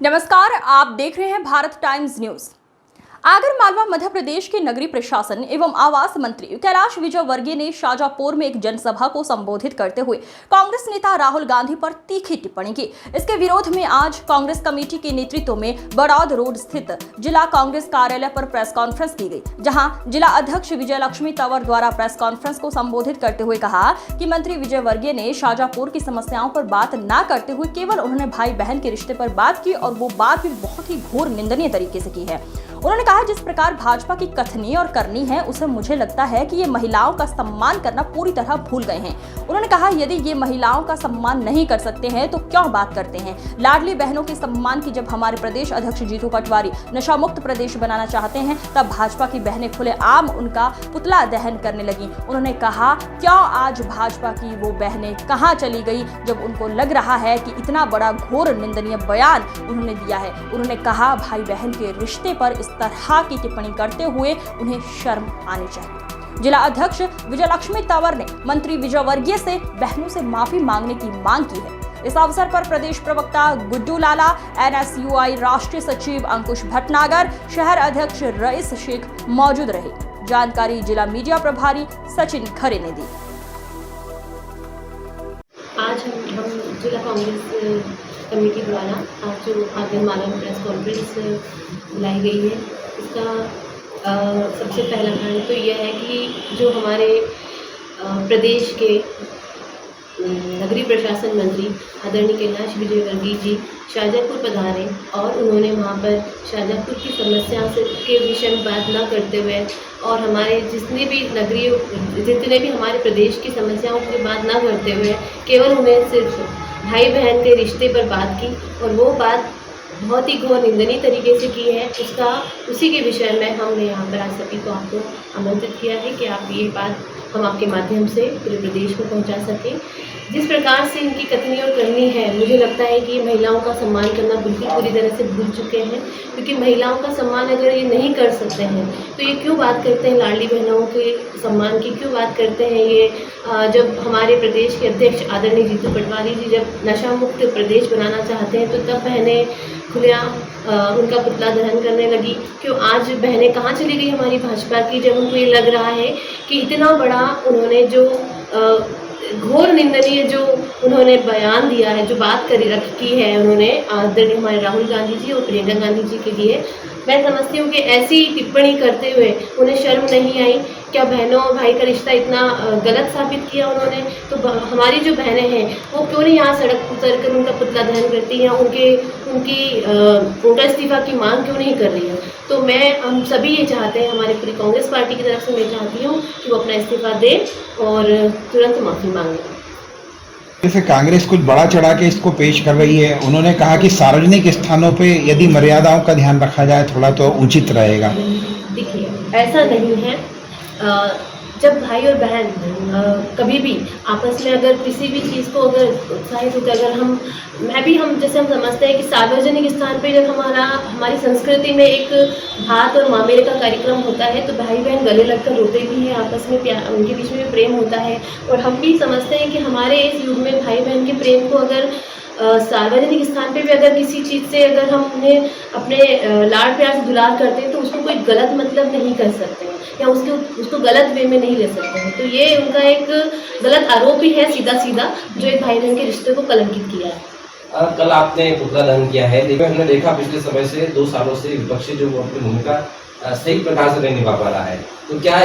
नमस्कार, आप देख रहे हैं भारत टाइम्स न्यूज। आगर मालवा मध्य प्रदेश के नगरीय प्रशासन एवं आवास मंत्री कैलाश विजयवर्गीय ने शाजापुर में एक जनसभा को संबोधित करते हुए कांग्रेस नेता राहुल गांधी पर तीखी टिप्पणी की। इसके विरोध में आज कांग्रेस कमेटी के नेतृत्व में बड़ौद रोड स्थित जिला कांग्रेस कार्यालय पर प्रेस कॉन्फ्रेंस की गई, जहां जिला अध्यक्ष विजयलक्ष्मी तंवर द्वारा प्रेस कॉन्फ्रेंस को संबोधित करते हुए कहा कि मंत्री विजयवर्गीय ने शाजापुर की समस्याओं पर बात न करते हुए केवल उन्होंने भाई बहन के रिश्ते पर बात की और वो बात भी बहुत ही घोर निंदनीय तरीके से की है। उन्होंने कहा जिस प्रकार भाजपा की कथनी और करनी है उसे मुझे लगता है कि ये महिलाओं का सम्मान करना पूरी तरह भूल गए हैं। उन्होंने कहा यदि ये महिलाओं का सम्मान नहीं कर सकते हैं तो क्यों बात करते हैं। लाडली बहनों के सम्मान की जब हमारे प्रदेश अध्यक्ष जीतू पटवारी नशा मुक्त प्रदेश बनाना चाहते हैं तब भाजपा की बहनें खुलेआम उनका पुतला दहन करने लगी। उन्होंने कहा क्यों आज भाजपा की वो बहनें कहाँ चली गई जब उनको लग रहा है कि इतना बड़ा घोर निंदनीय बयान उन्होंने दिया है। उन्होंने कहा भाई बहन के रिश्ते पर इस तरह की टिप्पणी करते हुए उन्हें शर्म आनी चाहिए। जिला अध्यक्ष विजयलक्ष्मी तंवर ने मंत्री विजयवर्गीय से बहनों से माफी मांगने की मांग की है। इस अवसर पर प्रदेश प्रवक्ता गुड्डू लाला, NSUI राष्ट्रीय सचिव अंकुश भटनागर, शहर अध्यक्ष रईस शेख मौजूद रहे। जानकारी जिला मीडिया प्रभारी सचिन खरे ने दी। आज हम जिला कांग्रेस कमेटी द्वारा आज जो आगर मालवा में प्रेस कॉन्फ्रेंस बुलाई गई है, इसका सबसे पहला कारण तो यह है कि जो हमारे प्रदेश के नगरीय प्रशासन मंत्री आदरणीय कैलाश विजयवर्गीय जी शाजापुर पधारे और उन्होंने वहाँ पर शाजापुर की समस्या के विषय में बात न करते हुए और हमारे जितने भी हमारे प्रदेश की समस्याओं की बात न करते हुए केवल उन्हें सिर्फ भाई बहन के रिश्ते पर बात की और वो बात बहुत ही घोर निंदनीय तरीके से की है। उसी के विषय में हमने यहाँ पर आज सभी को आपको आमंत्रित किया है कि आप ये बात हम आपके माध्यम से पूरे प्रदेश को पहुँचा सकें। जिस प्रकार से इनकी कथनी और करनी है, मुझे लगता है कि महिलाओं का सम्मान करना बिल्कुल पूरी तरह से भूल चुके हैं, क्योंकि महिलाओं का सम्मान अगर ये नहीं कर सकते हैं तो ये क्यों बात करते हैं लाडली बहनों के सम्मान की, क्यों बात करते हैं ये जब हमारे प्रदेश के अध्यक्ष आदरणीय जीतू पटवारी जी जब नशा मुक्त प्रदेश बनाना चाहते हैं तो तब बहनें खुलेआम उनका पुतला दहन करने लगी। क्यों आज बहनें कहाँ चली गई हमारी भाजपा की, जब उनको ये लग रहा है कि इतना बड़ा उन्होंने जो घोर निंदनीय जो उन्होंने बयान दिया है, जो बात की है उन्होंने आदरणीय हमारे राहुल गांधी जी और प्रियंका गांधी जी के लिए, मैं समझती हूँ कि ऐसी टिप्पणी करते हुए उन्हें शर्म नहीं आई। क्या बहनों और भाई का रिश्ता इतना गलत साबित किया उन्होंने, तो हमारी जो बहनें हैं वो क्यों नहीं यहाँ सड़क उतर कर उनका पुतला दहन करती हैं, उनका इस्तीफा की मांग क्यों नहीं कर रही है। तो हम सभी ये चाहते हैं, हमारी पूरी कांग्रेस पार्टी की तरफ से मैं चाहती हूँ कि वो अपना इस्तीफा दें और तुरंत माफ़ी मांगें। जैसे कांग्रेस कुछ बड़ा चढ़ा के इसको पेश कर रही है, उन्होंने कहा कि सार्वजनिक स्थानों पे यदि मर्यादाओं का ध्यान रखा जाए थोड़ा तो उचित रहेगा। देखिए, ऐसा नहीं है। जब भाई और बहन कभी भी आपस में अगर किसी भी चीज़ को अगर उत्साहित होकर अगर हम जैसे हम समझते हैं कि सार्वजनिक स्थान पे जब हमारी संस्कृति में एक भात और मामेरे का कार्यक्रम होता है तो भाई बहन गले लगकर रोते भी हैं, आपस में उनके बीच में प्रेम होता है। और हम भी समझते हैं कि हमारे इस युग में भाई बहन के प्रेम को अगर सार्वजनिक स्थान पे भी अगर किसी चीज़ से अगर हम उन्हें अपने लाड़ प्यार से दुलार करते हैं तो उसको कोई गलत मतलब नहीं कर सकते हैं या उसको गलत वे में नहीं ले सकते हैं। तो ये उनका एक गलत आरोप ही है सीधा जो एक भाई बहन के रिश्ते को कलंकित किया है। कल आपने पुतला दहन किया है, लेकिन हमने देखा पिछले समय से 2 सालों से विपक्षी जो अपनी भूमिका सही प्रकार से नहीं निभा पा रहा है, तो क्या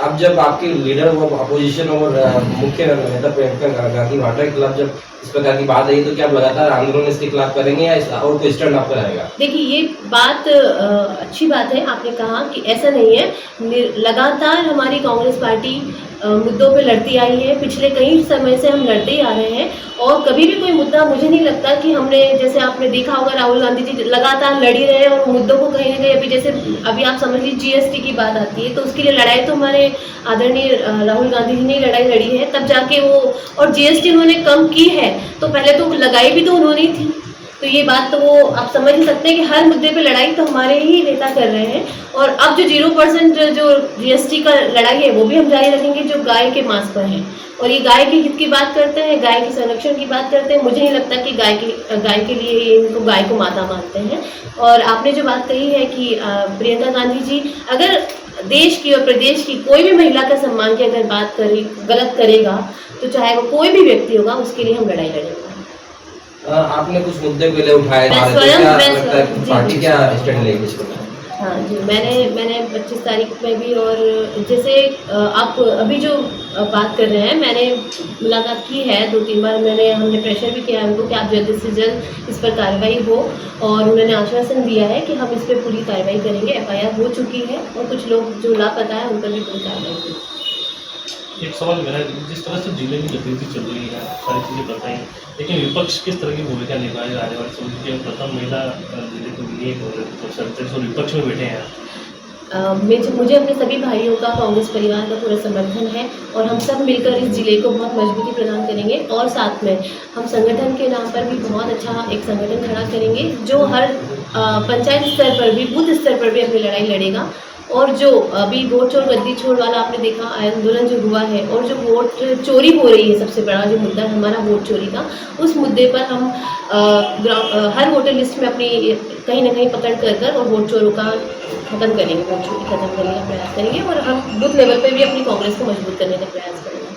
अब जब आपके लीडर वो अपोजिशन और मुख्य नेता प्रियंका गांधी वाड्रा के खिलाफ जब इस प्रकार की बात आई तो क्या लगातार आंदोलन इसके खिलाफ करेंगे या और कोई स्टैंड अप कराएगा? देखिए, ये बात अच्छी बात है, आपने कहा कि ऐसा नहीं है। लगातार हमारी कांग्रेस पार्टी मुद्दों पे लड़ती आई है, पिछले कई समय से हम लड़ते ही आ रहे हैं और कभी भी कोई मुद्दा मुझे नहीं लगता कि हमने, जैसे आपने देखा होगा राहुल गांधी जी लगातार लड़ी रहे और मुद्दों को कहीं ना कहीं अभी आप समझ लीजिए GST की बात आती है तो उसके लिए लड़ाई तो हमारे आदरणीय राहुल गांधी जी ने लड़ाई लड़ी है, तब जाके वो और GST उन्होंने कम की है तो पहले तो लगाई भी तो उन्होंने ही थी। तो ये बात तो वो आप समझ ही सकते हैं कि हर मुद्दे पे लड़ाई तो हमारे ही नेता कर रहे हैं। और अब जो 0% जो जीएसटी का लड़ाई है वो भी हम जारी रखेंगे, जो गाय के मांस पर है। और ये गाय के हित की बात करते हैं, गाय के संरक्षण की बात करते हैं। मुझे नहीं लगता कि गाय के लिए इनको गाय को माता मानते हैं। और आपने जो बात कही है कि प्रियंका गांधी जी अगर देश की और प्रदेश की कोई भी महिला का सम्मान की अगर बात करे, गलत करेगा, तो चाहे वो कोई भी व्यक्ति होगा, उसके लिए हम लड़ाई लड़ेंगे। आपने कुछ मुद्दे पहले उठाए, मैं भारत स्वयं- क्या मैं लगता है स्वयं- कि जी, पार्टी जी। क्या स्टैंड लेगी इसको? हाँ जी, मैंने 25 तारीख में भी, और जैसे आप अभी जो बात कर रहे हैं, मैंने मुलाकात की है 2-3 बार। हमने प्रेशर भी किया है उनको कि आप जल्द से जल्द इस पर कार्रवाई हो, और उन्होंने आश्वासन दिया है कि हम इस पर पूरी कार्रवाई करेंगे। एफआईआर हो चुकी है और कुछ लोग जो लापता है उन पर भी पूरी कार्रवाई होगी। एक सवाल मेरा है, जिस तरह से जिले में गतिविधि चल रही है, सारी चीज़ें बताई, लेकिन विपक्ष किस तरह की भूमिका निभाएगा आने वाले समय में? प्रथम महिला जिले को विधेयक और विपक्ष में बैठे हैं। मुझे अपने सभी भाइयों का, कांग्रेस परिवार का पूरा समर्थन है, और हम सब मिलकर इस जिले को बहुत मजबूती प्रदान करेंगे। और साथ में हम संगठन के नाम पर भी बहुत अच्छा एक संगठन खड़ा करेंगे, जो हर पंचायत स्तर पर भी, बूथ स्तर पर भी अपनी लड़ाई लड़ेगा। और जो अभी वोट चोर गद्दी छोड़ वाला आपने देखा आंदोलन जो हुआ है, और जो वोट चोरी हो रही है, सबसे बड़ा जो मुद्दा है हमारा वोट चोरी का, उस मुद्दे पर हम हर वोटर लिस्ट में अपनी कहीं ना कहीं पकड़ कर और वोट चोरों का खत्म करेंगे, वोट चोरी खत्म करने का प्रयास करेंगे। और हम बूथ लेवल पे भी अपनी कांग्रेस को मजबूत करने का प्रयास करेंगे।